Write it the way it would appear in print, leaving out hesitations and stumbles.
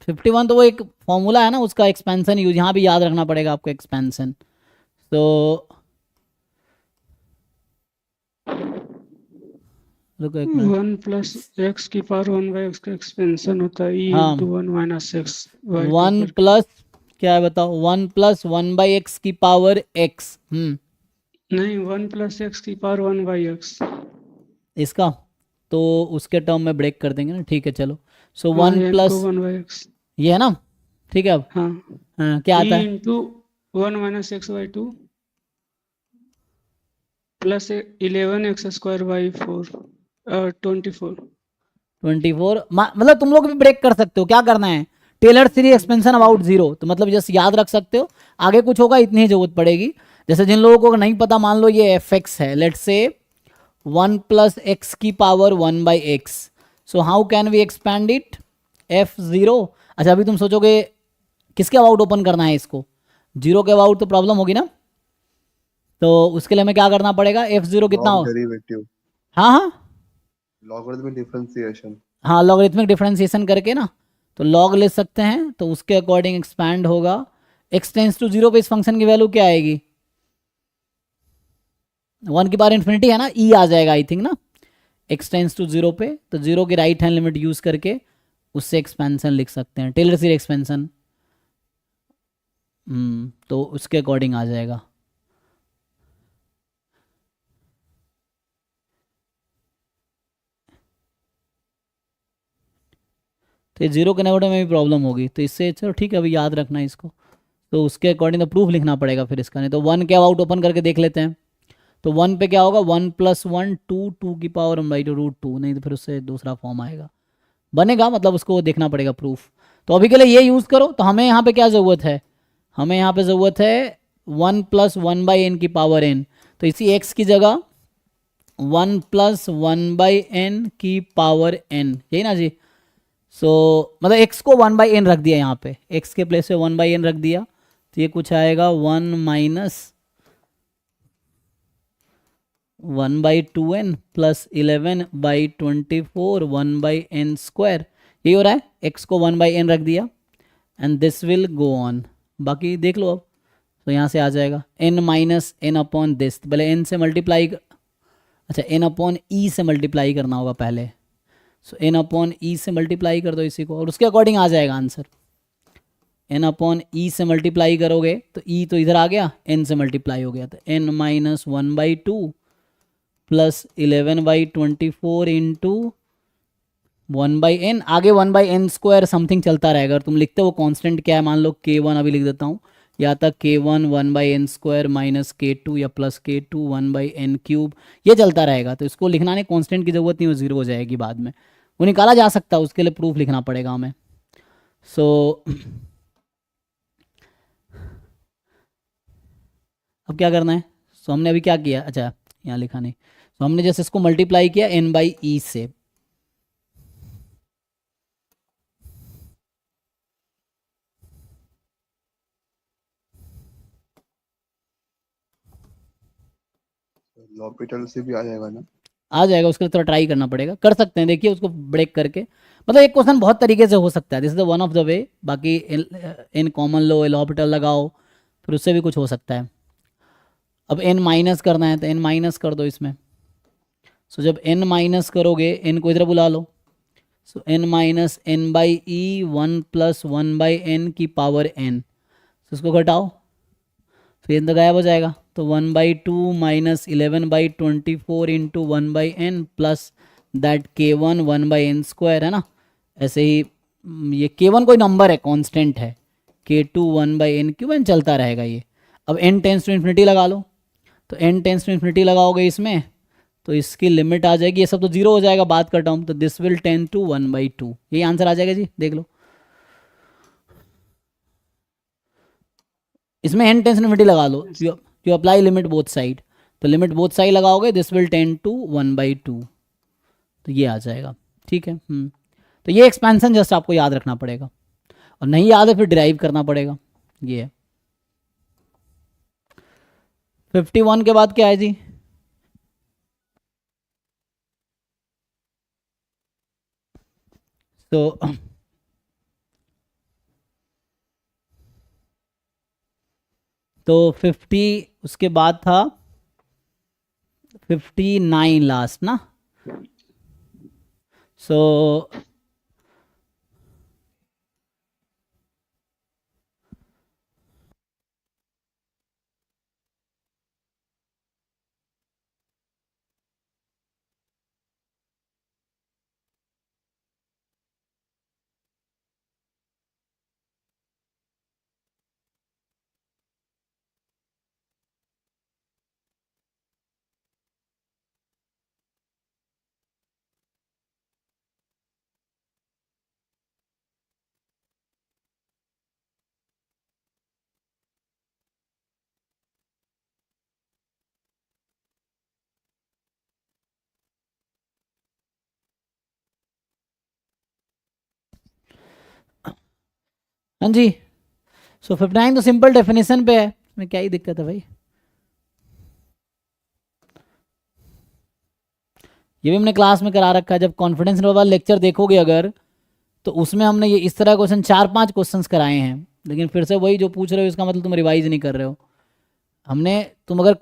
51 तो वो एक फॉर्मूला है ना उसका, एक्सपेंशन यूज यहाँ भी याद रखना पड़ेगा आपको एक्सपेंशन। तो रुको एक मिनट। 1 + x⁴ 1/x का एक्सपेंशन होता है e हाँ, इंटू 1 - x/2 वन करके। प्लस, क्या है बताओ, 1 + 1/x नहीं, 1 + x⁴ 1/x। इसका, तो उसके टर्म में ब्रेक कर देंगे ना, ठीक है चलो। सो हाँ, वन n को प्लस 1/x। ये है ना, ठीक है अब। हाँ, हाँ, क्या e आता है? Into 1 - x/2 plus 11 x² 24। 24, मतलब तुम लोग भी ब्रेक कर सकते हो, क्या करना है, Taylor series expansion about zero, तो मतलब जस्ट याद रख सकते हो। आगे कुछ होगा इतनी ही जरूरत पड़ेगी। जैसे जिन लोगों को नहीं पता, मान लो ये एफ एक्स है, लेट से 1 + x⁴ 1/x। So how can we expand it, f0। अच्छा अभी तुम सोचोगे किसके अबाउट ओपन करना है इसको, जीरो के अबाउट तो प्रॉब्लम होगी ना। तो उसके लिए हमें क्या करना पड़ेगा, f0 कितना लॉग हो। डेरिवेटिव, हाँ हाँ, लॉगरिथमिक डिफरेंशिएशन। हाँ लॉगरिथमिक डिफरेंशिएशन करके ना, तो लॉग ले सकते हैं, तो उसके अकॉर्डिंग एक्सपैंड होगा। x → 0 पे इस फंक्शन की वैल्यू क्या आएगी, 1⁻∞ है ना, ई आ जाएगा आई थिंक ना। x → 0 पे, तो जीरो की राइट हैंड लिमिट यूज करके उससे एक्सपेंशन लिख सकते हैं, टेलर सीरीज एक्सपेंशन। तो उसके अकॉर्डिंग आ जाएगा। तो ये जीरो के नेगेटिव में भी प्रॉब्लम होगी, तो इससे चलो ठीक है, अभी याद रखना है इसको। तो उसके अकॉर्डिंग तो प्रूफ लिखना पड़ेगा फिर इसका, नहीं तो वन के अबाउट ओपन करके देख लेते हैं। तो वन पे क्या होगा, 1 + 1 2 2⁻²√2, नहीं तो फिर उससे दूसरा फॉर्म आएगा, बनेगा, मतलब उसको देखना पड़ेगा प्रूफ। तो अभी के लिए ये यूज़ करो। तो हमें यहाँ पे क्या ज़रूरत है, हमें यहाँ पे ज़रूरत है 1 + 1/n। तो इसी x की जगह 1 + 1/n, यही ना जी। सो मतलब x को 1/n रख दिया, यहाँ पे x के प्लेस पे 1/n रख दिया, तो ये कुछ आएगा 1 - 1/2n + 11/24 1/n²। यही हो रहा है, x को 1/n रख दिया, and this will go on. बाकी देख लो अब। तो यहाँ से आ जाएगा n - n/this, पहले n से मल्टीप्लाई, अच्छा n/e से मल्टीप्लाई करना होगा पहले। सो n/e से मल्टीप्लाई कर दो इसी को, और उसके अकॉर्डिंग आ जाएगा आंसर। n/e से मल्टीप्लाई करोगे तो e तो इधर आ गया, n से मल्टीप्लाई हो गया, तो n - 1/2 + 11/24 इंटू 1/n, आगे 1/n² समथिंग चलता रहेगा। और तुम लिखते हो कांस्टेंट क्या है, मान लो k1 अभी लिख देता हूँ, या तक k1 1/n² - k2 या +k2 1/n³, ये चलता रहेगा। तो इसको लिखना नहीं, कांस्टेंट की जरूरत नहीं, वो जीरो हो जाएगी बाद में, वो निकाला जा सकता है, उसके लिए प्रूफ लिखना पड़ेगा हमें। सो अब क्या करना है, सो हमने अभी क्या किया, अच्छा यहाँ लिखा नहीं, तो हमने जैसे इसको मल्टीप्लाई किया n/e से, l'Hopital से भी आ जाएगा ना। आ जाएगा। उसके लिए थोड़ा ट्राई करना पड़ेगा, कर सकते हैं, देखिए उसको ब्रेक करके। मतलब एक क्वेश्चन बहुत तरीके से हो सकता है, this is the one of the way. बाकी इन कॉमन लो, एल हॉपिटल लगाओ, फिर उससे भी कुछ हो सकता है। अब n माइनस करना है, तो n माइनस कर दो इसमें। सो जब n माइनस करोगे, n को इधर बुला लो, सो n - n/e 1 + 1/n⁴n। तो इसको घटाओ, फिर n तो गायब हो जाएगा, तो 1/2 - 11/24 into 1/n plus that k1 1/n² है ना। ऐसे ही ये k1 कोई नंबर है, कांस्टेंट है, k2 1/n³ चलता रहेगा ये। अब n →∞ लगा लो, तो n →∞ लगाओगे इसमें, तो इसकी लिमिट आ जाएगी, ये सब तो जीरो हो जाएगा बाद का टर्म, तो दिस विल टेंड टू 1/2, यही आंसर आ जाएगा जी, देख लो। इसमें n →∞ लगा लो, you apply limit both side, तो लिमिट बोथ साइड लगाओगे, दिस विल टेंड टू 1/2, तो ये आ जाएगा, ठीक है। तो ये एक्सपेंशन जस्ट आपको याद रखना पड़ेगा, और नहीं याद है फिर डिराइव करना पड़ेगा। ये है 51 के बाद क्या है जी, तो तो 50 उसके बाद था 59 लास्ट ना. सो हाँ जी. सो 59 तो सिंपल डेफिनेशन पे है, इसमें क्या ही दिक्कत है भाई. ये भी हमने क्लास में करा रखा है. जब कॉन्फिडेंस इंटरवल वाला लेक्चर देखोगे अगर, तो उसमें हमने ये इस तरह क्वेश्चन 4-5 क्वेश्चंस कराए हैं. लेकिन फिर से वही जो पूछ रहे हो इसका मतलब तुम रिवाइज नहीं कर रहे हो. हमने तुम अगर